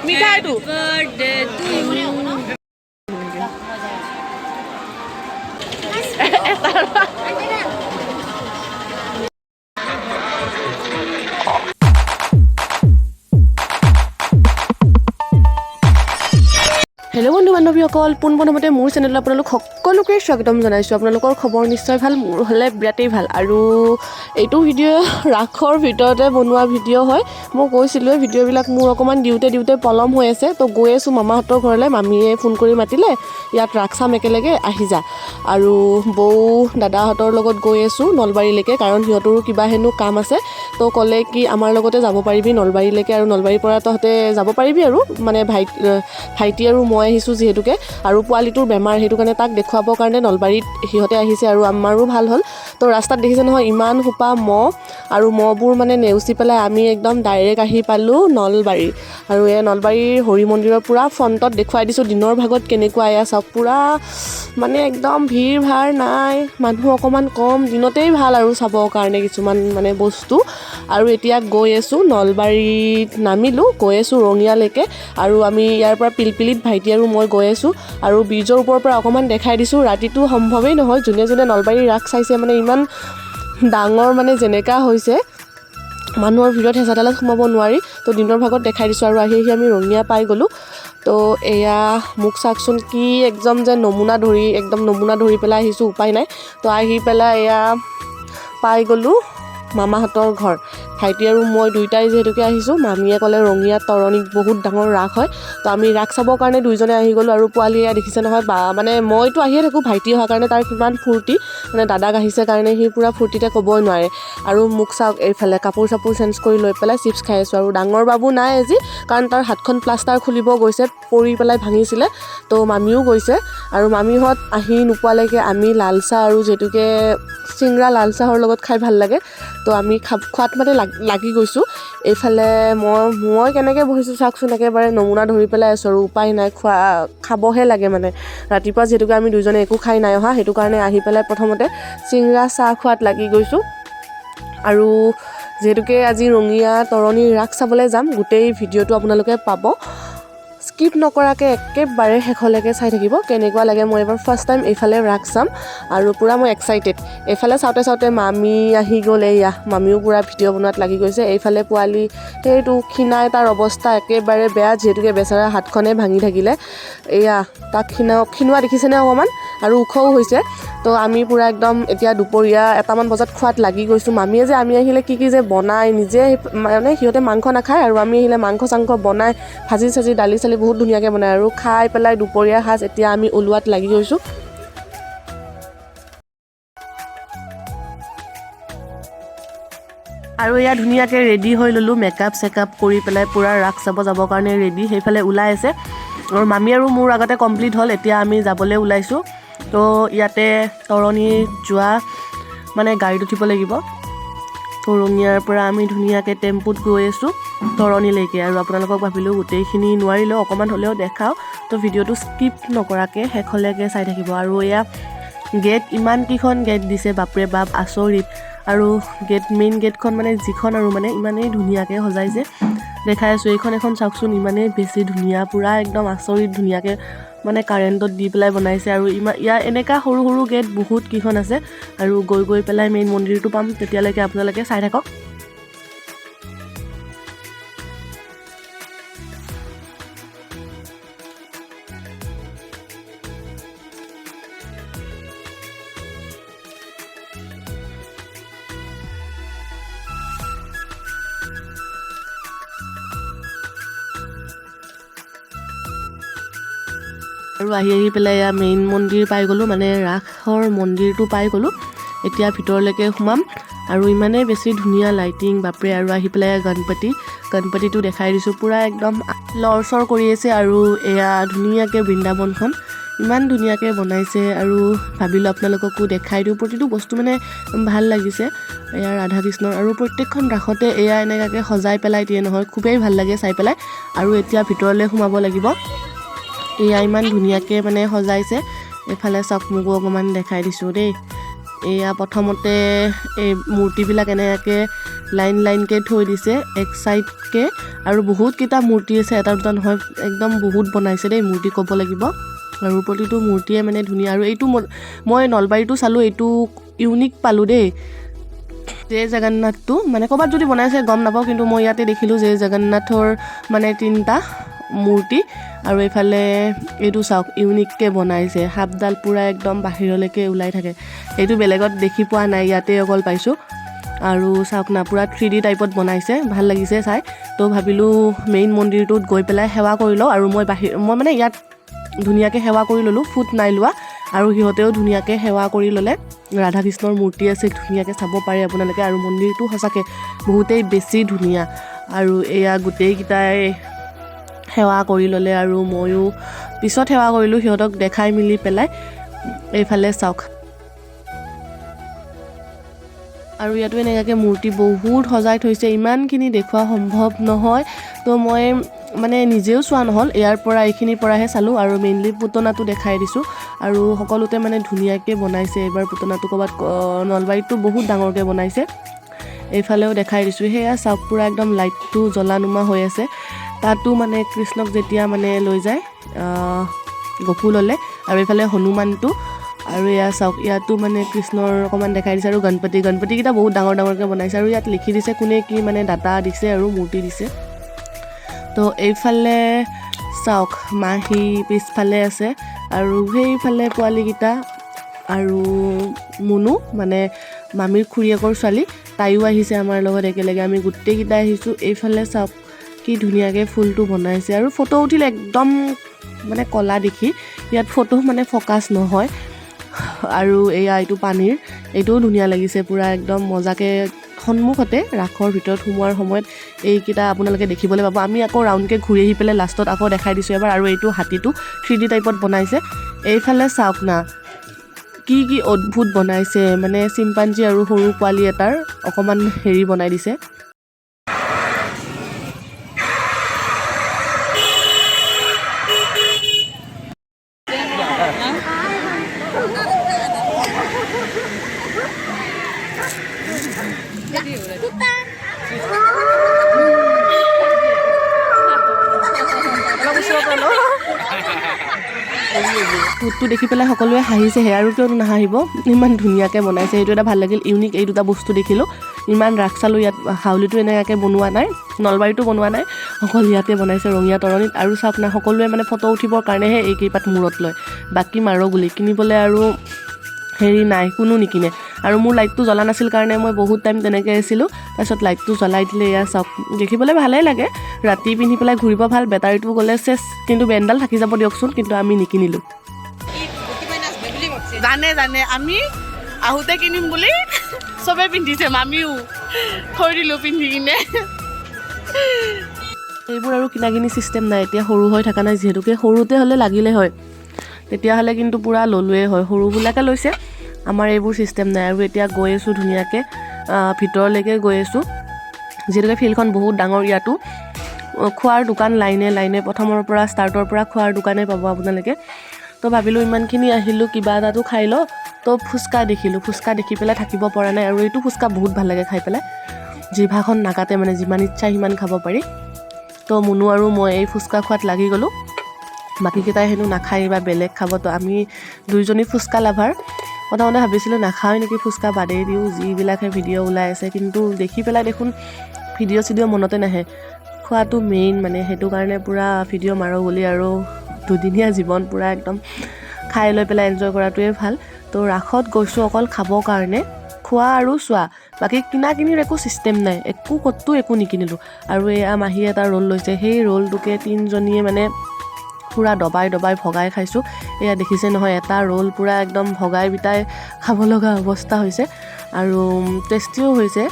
মিঠাইটো হেল্ল' বন্ধু বান্ধৱীসকল, পোনপ্ৰথমতে মোৰ চেনেলত আপোনালোক সকলোকে স্বাগতম জনাইছোঁ। আপোনালোকৰ খবৰ নিশ্চয় ভাল, মোৰ হ'লে বিৰাটেই ভাল। আৰু এইটো ভিডিঅ' ৰাসৰ ভিতৰতে বনোৱা ভিডিঅ' হয়। মই কৈছিলোঁ ভিডিঅ'বিলাক মোৰ অকণমান দিওঁতে পলম হৈ আছে। তো গৈ আছোঁ মামাহঁতৰ ঘৰলৈ। মামীয়ে ফোন কৰি মাতিলে, ইয়াত ৰাস চাম একেলগে, আহি যা। আৰু বৌ দাদাহঁতৰ লগত গৈ আছোঁ নলবাৰীলৈকে, কাৰণ সিহঁতৰো কিবা হেনো কাম আছে। তো ক'লে কি আমাৰ লগতে যাব পাৰিবি নলবাৰীলৈকে, আৰু নলবাৰীৰ পৰা তহঁতে যাব পাৰিবি আৰু মানে ভাইটি আৰু মই আহিছোঁ যিহেতুকে, আৰু পোৱালিটোৰ বেমাৰ, সেইটো কাৰণে তাক দেখুৱাবৰ কাৰণে নলবাৰীত সিহঁতে আহিছে, আৰু আমাৰো ভাল হ'ল। তো ৰাস্তাত দেখিছে নহয় ইমান সোপা মহ, আৰু মহবোৰ মানে নেওচি পেলাই আমি একদম ডাইৰেক্ট আহি পালোঁ নলবাৰী। আৰু এই নলবাৰীৰ হৰি মন্দিৰৰ পূৰা ফ্ৰণ্টত দেখুৱাই দিছোঁ দিনৰ ভাগত কেনেকুৱা এয়া চাওক, পূৰা মানে একদম ভিৰ ভাৰ নাই, মানুহ অকণমান কম, দিনতেই ভাল আৰু চাবৰ কাৰণে কিছুমান মানে বস্তু। আৰু এতিয়া গৈ আছোঁ নলবাৰীত, নামিলোঁ, গৈ আছোঁ ৰঙিয়ালৈকে। আৰু আমি ইয়াৰ পৰা পিলপিলিত ভাইটি আৰু মই গৈ আছোঁ। আৰু ব্ৰিজৰ ওপৰৰ পৰা অকণমান দেখাই দিছোঁ, ৰাতিটো সম্ভৱেই নহয়। যোনে যোনে নলবাৰীৰ ৰাস চাইছে মানে ইমান ডাঙৰ মানে যেনেকুৱা হৈছে, মানুহৰ ভিৰত হেঁচাডালত সোমাব নোৱাৰি। তো দিনৰ ভাগত দেখাই দিছোঁ, আৰু আহি আমি ৰঙিয়া পাই গ'লোঁ। তো এয়া মোক চাওকচোন, কি একদম যে নমুনা ধৰি পেলাই আহিছোঁ, উপায় নাই। তো আহি পেলাই এয়া পাই গ'লোঁ মামাহঁতৰ ঘৰ। ভাইটি আৰু মই দুয়োটাই যিহেতুকে আহিছোঁ, মামীয়ে ক'লে ৰঙিয়াত তৰণিত বহুত ডাঙৰ ৰাস হয়। তো আমি ৰাস চাবৰ কাৰণে দুইজনে আহি গ'লোঁ। আৰু পোৱালি এয়া দেখিছে নহয়, মানে মইতো আহিয়ে থাকোঁ, ভাইটি অহাৰ কাৰণে তাৰ কিমান ফূৰ্তি, মানে দাদাক আহিছে কাৰণে সি পূৰা ফূৰ্তিতে ক'বই নোৱাৰে। আৰু মোক চাওক, এইফালে কাপোৰ চাপোৰ চেঞ্জ কৰি লৈ পেলাই চিপছ খাই আছোঁ। আৰু ডাঙৰ বাবু নাই আজি, কাৰণ তাৰ হাতখন প্লাষ্টাৰ খুলিব গৈছে, পৰি পেলাই ভাঙিছিলে। তো মামীও গৈছে, আৰু মামীহঁত আহি নোপোৱালৈকে আমি লাল চাহ, আৰু যিহেতুকে চিংৰা লাল চাহৰ লগত খাই ভাল লাগে, তো আমি খোৱাত মানে লাগি গৈছোঁ। এইফালে মই কেনেকৈ বহিছোঁ চাওকচোন, একেবাৰে নমুনা ধৰি পেলাই আছোঁ, আৰু উপায় নাই, খাবহে লাগে মানে। ৰাতিপুৱা যিহেতুকে আমি দুইজনে একো খাই নাই অহা, সেইটো কাৰণে আহি পেলাই প্ৰথমতে চিংৰা চাহ খোৱাত লাগি গৈছোঁ। আৰু যিহেতুকে আজি ৰঙিয়া তৰণিৰ ৰাস চাবলৈ যাম, গোটেই ভিডিঅ'টো আপোনালোকে পাব, স্কিপ নকৰাকৈ একেবাৰে শেষলৈকে চাই থাকিব। কেনেকুৱা লাগে, মই এবাৰ ফাৰ্ষ্ট টাইম এইফালে ৰাস চাম, আৰু পূৰা মই এক্সাইটেড। এইফালে চাওঁতে মামী আহি গ'ল, এয়া মামীও পূৰা ভিডিঅ' বনোৱাত লাগি গৈছে। এইফালে পোৱালি সেইটো ক্ষীণাই, তাৰ অৱস্থা একেবাৰে বেয়া, যিহেতুকে বেচেৰা হাতখনে ভাঙি থাকিলে। এয়া তাক ক্ষীণোৱা দেখিছেনে অকণমান, আৰু ওখও হৈছে। তো আমি পূৰা একদম এতিয়া দুপৰীয়া 1মান বজাত খোৱাত লাগি গৈছোঁ। মামীয়ে যে আমি আহিলে কি যে বনায় নিজে, মানে সিহঁতে মাংস নাখায়, আৰু আমি আহিলে মাংস চাংস বনাই, ভাজি চাজি দালি চালি বহুত ধুনীয়াকৈ বনায়। আৰু খাই পেলাই দুপৰীয়া সাজ এতিয়া আমি ওলোৱাত লাগি গৈছোঁ। আৰু এয়া ধুনীয়াকৈ ৰেডি হৈ ল'লোঁ, মেকআপ চেকআপ কৰি পেলাই পূৰা ৰাস চাব যাবৰ কাৰণে ৰেডি। সেইফালে ওলাই আছে, আৰু মামী আৰু মোৰ আগতে কমপ্লিট হ'ল, এতিয়া আমি যাবলৈ ওলাইছোঁ। তো ইয়াতে তৰণিত যোৱা মানে গাড়ীত উঠিব লাগিব। তো ৰঙিয়াৰ পৰা আমি ধুনীয়াকৈ টেম্পুত গৈ আছোঁ তৰণিলৈকে। আৰু আপোনালোকক ভাবিলোঁ গোটেইখিনি নোৱাৰিলেও অকণমান হ'লেও দেখাওঁ, তো ভিডিঅ'টো স্কিপ নকৰাকৈ শেষলৈকে চাই থাকিব। আৰু এয়া গেট, ইমানকেইখন গেট দিছে, বাপৰে বাপ আচৰিত। আৰু মেইন গেটখন মানে যিখন, আৰু মানে ইমানেই ধুনীয়াকৈ সজাইছে, দেখাই আছোঁ। এইখন এখন চাওকচোন, ইমানেই বেছি ধুনীয়া, পূৰা একদম আচৰিত ধুনীয়াকৈ মানে কাৰেণ্টত দি পেলাই বনাইছে। আৰু ইয়াৰ এনেকুৱা সৰু সৰু গেট বহুত কেইখন আছে। আৰু গৈ পেলাই মেইন মন্দিৰটো পাম, তেতিয়ালৈকে আপোনালোকে চাই থাকক। আৰু আহি পেলাই এয়া মেইন মন্দিৰ পাই গ'লোঁ, মানে ৰাসৰ মন্দিৰটো পাই গ'লোঁ। এতিয়া ভিতৰলৈকে সোমাম, আৰু ইমানেই বেছি ধুনীয়া লাইটিং, বাপৰে। আৰু আহি পেলাই গণপতিটো দেখাই দিছোঁ, পূৰা একদম লৰচৰ কৰি আছে। আৰু এয়া ধুনীয়াকৈ বৃন্দাবনখন ইমান ধুনীয়াকৈ বনাইছে, আৰু ভাবিলোঁ আপোনালোককো দেখাই দিওঁ। প্ৰতিটো বস্তু মানে ভাল লাগিছে, এয়া ৰাধা কৃষ্ণৰ। আৰু প্ৰত্যেকখন ৰাসতে এয়া এনেকুৱাকৈ সজাই পেলাই দিয়ে নহয়, খুবেই ভাল লাগে চাই পেলাই। আৰু এতিয়া ভিতৰলৈ সোমাব লাগিব। এয়া ইমান ধুনীয়াকৈ মানে সজাইছে। এইফালে চাওক মোকো অকণমান দেখাই দিছোঁ দেই। এয়া প্ৰথমতে এই মূৰ্তিবিলাক এনেকৈ লাইন লাইনকৈ থৈ দিছে এক চাইডকৈ, আৰু বহুতকেইটা মূৰ্তি আছে, এটা দুটা নহয়, একদম বহুত বনাইছে দেই মূৰ্তি ক'ব লাগিব। আৰু প্ৰতিটো মূৰ্তিয়ে মানে ধুনীয়া। আৰু এইটো মই নলবাৰীটো চালোঁ, এইটো ইউনিক পালোঁ দেই। জয় জগন্নাথটো মানে ক'ৰবাত যদি বনাইছে গম নাপাওঁ, কিন্তু মই ইয়াতে দেখিলোঁ জয় জগন্নাথৰ মানে 3টা মূৰ্তি। আৰু এইফালে এইটো চাওক ইউনিককৈ বনাইছে, সাপডাল পূৰা একদম বাহিৰলৈকে ওলাই থাকে। এইটো বেলেগত দেখি পোৱা নাই, ইয়াতে অকল পাইছোঁ। আৰু চাওক না পূৰা 3D টাইপত বনাইছে, ভাল লাগিছে চাই। তো ভাবিলোঁ মেইন মন্দিৰটোত গৈ পেলাই সেৱা কৰি লওঁ। আৰু মই মানে ইয়াত ধুনীয়াকৈ সেৱা কৰি ল'লোঁ, ফুট নাই লোৱা। আৰু সিহঁতেও ধুনীয়াকৈ সেৱা কৰি ল'লে। ৰাধা কৃষ্ণৰ মূৰ্তি আছে, ধুনীয়াকৈ চাব পাৰে আপোনালোকে। আৰু মন্দিৰটো সঁচাকৈ বহুতেই বেছি ধুনীয়া। আৰু এয়া গোটেইকেইটাই সেৱা কৰি ল'লে, আৰু ময়ো পিছত সেৱা কৰিলোঁ সিহঁতক দেখাই মেলি পেলাই। এইফালে চাওক, আৰু ইয়াতো এনেকুৱাকৈ মূৰ্তি বহুত সজাই থৈছে, ইমানখিনি দেখুওৱা সম্ভৱ নহয়। তো মই মানে নিজেও চোৱা নহ'ল, এইখিনিৰ পৰাহে চালোঁ। আৰু মেইনলি পুতনাটো দেখাই দিছোঁ। আৰু সকলোতে মানে ধুনীয়াকৈ বনাইছে। এইবাৰ পুতনাটো ক'ৰবাত নলবাৰীতটো বহুত ডাঙৰকৈ বনাইছে। এইফালেও দেখাই দিছোঁ, সেয়া চাওক পূৰা একদম লাইটটো জ্বলা নুমা হৈ আছে। তাতো মানে কৃষ্ণক যেতিয়া মানে লৈ যায় গকুললৈ। আৰু এইফালে হনুমানটো, আৰু এয়া চাওক ইয়াতো মানে কৃষ্ণৰ অকণমান দেখাই দিছে। আৰু গণপতিকেইটা বহুত ডাঙৰ ডাঙৰকৈ বনাইছে। আৰু ইয়াত লিখি দিছে কোনে কি মানে ডাটা দিছে আৰু মূৰ্তি দিছে। তো এইফালে চাওক মাহী পিছফালে আছে, আৰু সেইফালে পোৱালীকেইটা আৰু মুনু মানে মামীৰ খুৰীয়েকৰ ছোৱালী, তাইও আহিছে আমাৰ লগত একেলগে, আমি গোটেইকেইটা আহিছোঁ। এইফালে চাওক কি ধুনীয়াকৈ ফুলটো বনাইছে। আৰু ফটো উঠিলে একদম মানে ক'লা দেখি, ইয়াত ফটো মানে ফ'কাছ নহয়। আৰু এইটো পানীৰ, এইটোও ধুনীয়া লাগিছে পূৰা একদম মজাকৈ। সন্মুখতে ৰাসৰ ভিতৰত সোমোৱাৰ সময়ত এইকেইটা আপোনালোকে দেখিবলৈ পাব। আমি আকৌ ৰাউণ্ডকৈ ঘূৰি আহি পেলাই লাষ্টত আকৌ দেখাই দিছোঁ এবাৰ। আৰু এইটো হাতীটো 3D টাইপত বনাইছে। এইফালে চাওক না কি কি অদ্ভুত বনাইছে, মানে চিম্পাঞ্জী আৰু সৰু পোৱালি এটাৰ অকণমান হেৰি বনাই দিছে। ফুটটো দেখি পেলাই সকলোৱে হাঁহিছেহে, আৰু কিয়নো নাহাঁহিব, ইমান ধুনীয়াকৈ বনাইছে। সেইটো এটা ভাল লাগিল, ইউনিক এই দুটা বস্তু দেখিলোঁ। ইমান ৰাস চালোঁ, ইয়াত হাউলিটো এনেকুৱাকৈ বনোৱা নাই, নলবাৰীতো বনোৱা নাই, অকল ইয়াতে বনাইছে ৰঙীয়া তৰণিত। আৰু চাওক না সকলোৱে মানে ফটো উঠিবৰ কাৰণেহে এইকেইপাত মূৰত লয়, বাকী মাৰো বুলি কিনিবলৈ আৰু হেৰি নাই, কোনো নিকিনে। আৰু মোৰ লাইটটো জ্বলা নাছিল কাৰণে মই বহুত টাইম তেনেকৈ আছিলোঁ। তাৰপিছত লাইটটো জ্বলাই দিলে। এয়া চাওক দেখিবলৈ ভালেই লাগে, ৰাতি পিন্ধি পেলাই ঘূৰিব ভাল। বেটাৰীটো গ'লে চেচ, কিন্তু বেণ্ডাল থাকি যাব দিয়কচোন। কিন্তু আমি নিকিনিলোঁ। জানে আমি আহোঁতে কিনিম বুলি চবেই পিন্ধিছে, মামিও থৈ দিলোঁ পিন্ধি কিনে। এইবোৰ আৰু কিনা কিনি চিষ্টেম নাই এতিয়া, সৰু হৈ থকা নাই যিহেতুকে। সৰুতে হ'লে লাগিলে হয়, তেতিয়াহ'লে কিন্তু পূৰা ল'লোৱেই হয়। সৰুবিলাকে লৈছে, আমাৰ এইবোৰ চিষ্টেম নাই। আৰু এতিয়া গৈ আছোঁ ধুনীয়াকৈ ভিতৰলৈকে গৈ আছোঁ, যিহেতুকে ফিল্ডখন বহুত ডাঙৰ। ইয়াতো খোৱাৰ দোকান লাইনে লাইনে, প্ৰথমৰ পৰা ষ্টাৰ্টৰ পৰা খোৱাৰ দোকানেই পাব আপোনালোকে। তো ভাবিলোঁ ইমানখিনি আহিলোঁ, কিবা এটাতো খাই লওঁ। তো ফুচকা দেখিলোঁ, ফুচকা দেখি পেলাই থাকিব পৰা নাই। আৰু এইটো ফুচকা বহুত ভাল লাগে খাই পেলাই, জিভাখন নাকাটে, মানে যিমান ইচ্ছা সিমান খাব পাৰি। তো মুনু আৰু মই এই ফুচকা খোৱাত লাগি গ'লোঁ। বাকীকেইটাই হেনো নাখায় বা বেলেগ খাব। তো আমি দুইজনী ফুচকা লাভাৰ। প্ৰথমতে ভাবিছিলোঁ নাখাওঁ নেকি ফুচকা, বাদেই দিওঁ, যিবিলাকে ভিডিঅ' ওলাই আছে। কিন্তু দেখি পেলাই দেখোন ভিডিঅ' চিডিঅ' মনতে নাহে, খোৱাটো মেইন মানে। সেইটো কাৰণে পূৰা ভিডিঅ' মাৰোঁ বুলি আৰু দুদিনীয়া জীৱন পূৰা একদম খাই লৈ পেলাই এনজয় কৰাটোৱে ভাল। তো ৰাসত গৈছোঁ অকল খাবৰ কাৰণে, খোৱা আৰু চোৱা, বাকী কিনা কিনিৰ একো চিষ্টেম নাই, ক'তো একো নিকিনিলোঁ। আৰু এয়া মাহীয়ে এটা ৰোল লৈছে, সেই ৰোলটোকে 3জনীয়ে মানে পূৰা দবাই ভগাই খাইছোঁ। এয়া দেখিছে নহয়, এটা ৰোল পূৰা একদম ভগাই বিটাই খাব লগা অৱস্থা হৈছে। আৰু টেষ্টিও হৈছে,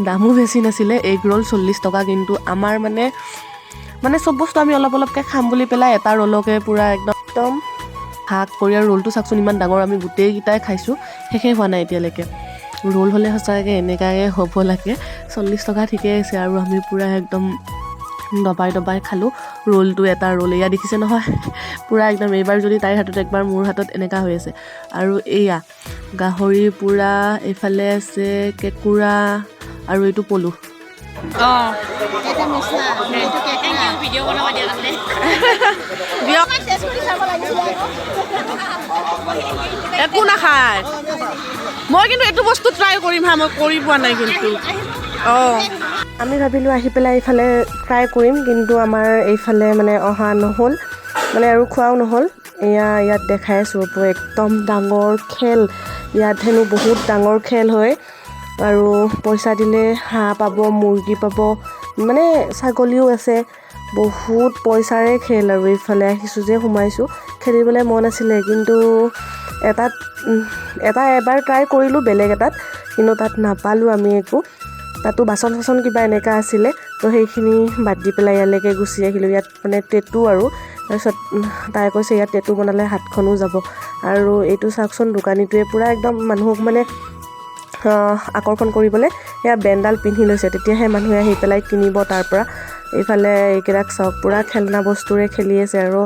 দামো বেছি নাছিলে। এগ ৰোল 40 টকা। কিন্তু আমাৰ মানে চব বস্তু আমি অলপ অলপকৈ খাম বুলি পেলাই এটা ৰোলকে পূৰা একদম ভাগ কৰি, আৰু ৰোলটো চাওকচোন ইমান ডাঙৰ, আমি গোটেইকেইটাই খাইছোঁ, শেষেই হোৱা নাই এতিয়ালৈকে। ৰোল হ'লে সঁচাকৈ এনেকুৱাকৈ হ'ব লাগে। 40 টকা ঠিকেই আছে। আৰু আমি পূৰা একদম দবাই দবাই খালোঁ ৰোলটো এটা ৰোল এয়া দেখিছে নহয় পূৰা একদম এইবাৰ যদি তাইৰ হাতত একবাৰ মোৰ হাতত এনেকুৱা হৈ আছে আৰু এয়া গাহৰি পূৰা এইফালে আছে কেঁকুৰা আৰু এইটো পলু একো নাখায় মই কিন্তু এইটো বস্তু ট্ৰাই কৰিম হা মই কৰি পোৱা নাই কিন্তু আমি ভাবিলোঁ আহি পেলাই এইফালে ট্ৰাই কৰিম কিন্তু আমাৰ এইফালে মানে অহা নহ'ল মানে আৰু খোৱাও নহ'ল ইয়াত দেখাই আছোঁ একদম ডাঙৰ খেল ইয়াত হেনো বহুত ডাঙৰ খেল হয় আৰু পইচা দিলে হাঁহ পাব মুৰ্গী পাব মানে ছাগলীও আছে বহুত পইচাৰে খেল আৰু এইফালে আহিছোঁ যে সোমাইছোঁ খেলিবলৈ মন আছিলে কিন্তু এবাৰ ট্ৰাই কৰিলোঁ বেলেগ এটাত কিন্তু তাত নাপালোঁ আমি একো তাতো বাচন চাচন কিবা এনেকুৱা আছিলে তো সেইখিনি বাদ দি পেলাই ইয়ালৈকে গুচি আহিলোঁ ইয়াত মানে টেটু আৰু তাৰপিছত তাই কৈছে ইয়াত টেটু বনালে হাতখনো যাব আৰু এইটো চাওকচোন দোকানীটোৱে পূৰা একদম মানুহক মানে আকৰ্ষণ কৰিবলৈ এয়া বেণ্ডাল পিন্ধি লৈছে তেতিয়াহে মানুহে আহি পেলাই কিনিব তাৰ পৰা এইফালে এইকেইটাক চাওক পূৰা খেলনা বস্তুৰে খেলি আছে আৰু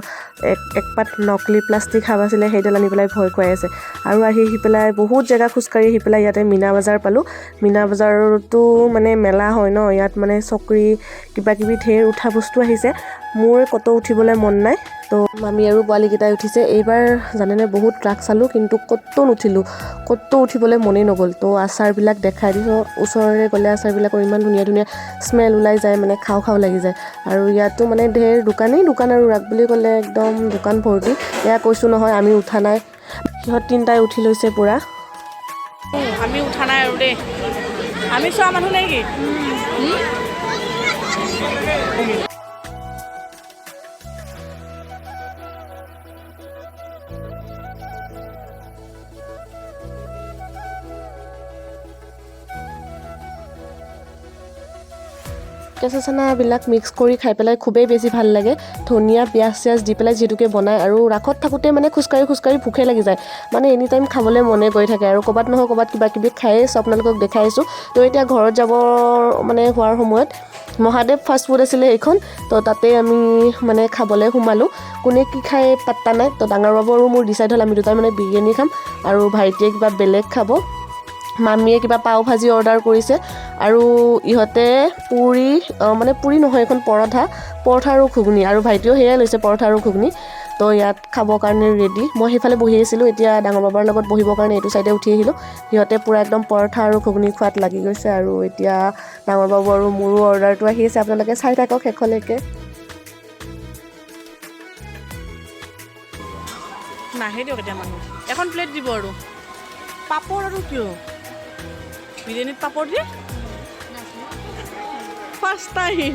এক পাত নকলি প্লাষ্টিক সাপ আছিলে সেইডাল আনি পেলাই ভয় খুৱাই আছে আৰু আহি পেলাই বহুত জেগা খোজকাঢ়ি আহি পেলাই ইয়াতে মীনা বজাৰ পালোঁ মীনা বজাৰতো মানে মেলা হয় ন ইয়াত মানে চকৰি কিবাকিবি ঢেৰ উঠা বস্তু আহিছে মোৰ ক'তো উঠিবলৈ মন নাই তো মামী আৰু পোৱালীকেইটাই উঠিছে এইবাৰ জানেনে বহুত ট্ৰাক চালোঁ কিন্তু ক'তো নুঠিলোঁ ক'তো উঠিবলৈ মনেই নগ'ল তো আচাৰবিলাক দেখাই দিছোঁ ওচৰৰে গ'লে আচাৰবিলাকৰ ইমান ধুনীয়া ধুনীয়া স্মেল ওলাই যায় মানে খাওঁ খাওঁ লাগি যায় আৰু ইয়াতো মানে ঢেৰ দোকান আৰু ৰাস বুলি ক'লে একদম দোকান ভৰ্তি এয়া কৈছোঁ নহয় আমি উঠা নাই সিহঁত তিনিটাই উঠি লৈছে পূৰা আমি উঠা নাই আৰু দেই আমি চোৱা মানুহ নে কি কেঁচা চানাবিলাক মিক্স কৰি খাই পেলাই খুবেই বেছি ভাল লাগে ধনিয়া পিঁয়াজ চিয়াজ দি পেলাই যিহেতুকে বনায় আৰু ৰাসত থাকোঁতে মানে খোজকাঢ়ি ভোকে লাগি যায় মানে এনি টাইম খাবলৈ মনে গৈ থাকে আৰু ক'ৰবাত নহয় ক'ৰবাত কিবা কিবি খায়েই আপোনালোকক দেখাই আছোঁ তো এতিয়া ঘৰত যাব মানে হোৱাৰ সময়ত মহাদেৱ ফাষ্ট ফুড আছিলে এইখন তো তাতে আমি মানে খাবলৈ সোমালোঁ কোনে কি খাই পাত্তা নাই তো ডাঙৰ বাবু মোৰ ডিচাইড হ'ল আমি দুটাই মানে বিৰিয়ানী খাম আৰু ভাইটিয়ে কিবা বেলেগ খাব মামীয়ে কিবা পাও ভাজি অৰ্ডাৰ কৰিছে আৰু ইহঁতে পুৰি নহয় এখন পৰঠা আৰু ঘুগুনি আৰু ভাইটিও সেয়াই লৈছে পৰঠা আৰু ঘুগুনি তো ইয়াত খাবৰ কাৰণে ৰেডি মই সেইফালে বহি আছিলোঁ এতিয়া ডাঙৰ বাবাৰ লগত বহিবৰ কাৰণে এইটো চাইডে উঠি আহিলোঁ সিহঁতে পূৰা একদম পৰঠা আৰু ঘুগুনি খোৱাত লাগি গৈছে আৰু এতিয়া ডাঙৰ বাবু আৰু মোৰো অৰ্ডাৰটো আহি আছে আপোনালোকে চাই থাকক শেষলৈকে নাহে দিয়ক এতিয়া মানুহ এখন প্লেট দিব আৰু পাপৰ আৰু কিয় বিৰিয়ানীত পাপৰ দিয়ে ফাৰ্ষ্ট টাইম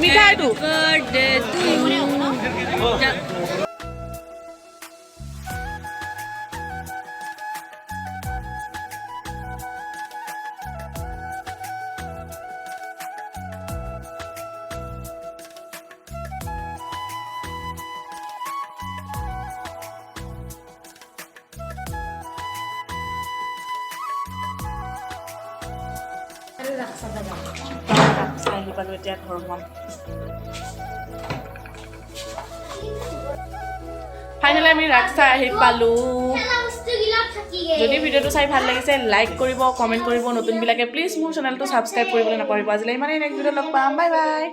মিঠাইটো চাই আহি পালোঁ এতিয়া ঘৰখন ফাইনেলি আমি ৰাস চাই আহি পালোঁ যদি ভিডিঅ'টো চাই ভাল লাগিছে লাইক কৰিব কমেণ্ট কৰিব নতুনবিলাকে প্লিজ মোৰ চেনেলটো ছাবস্ক্ৰাইব কৰিবলৈ নাপাহৰিব আজিলৈ ইমানেই নেক্সট ভিডিঅ'ত লগ পাম বাই বাই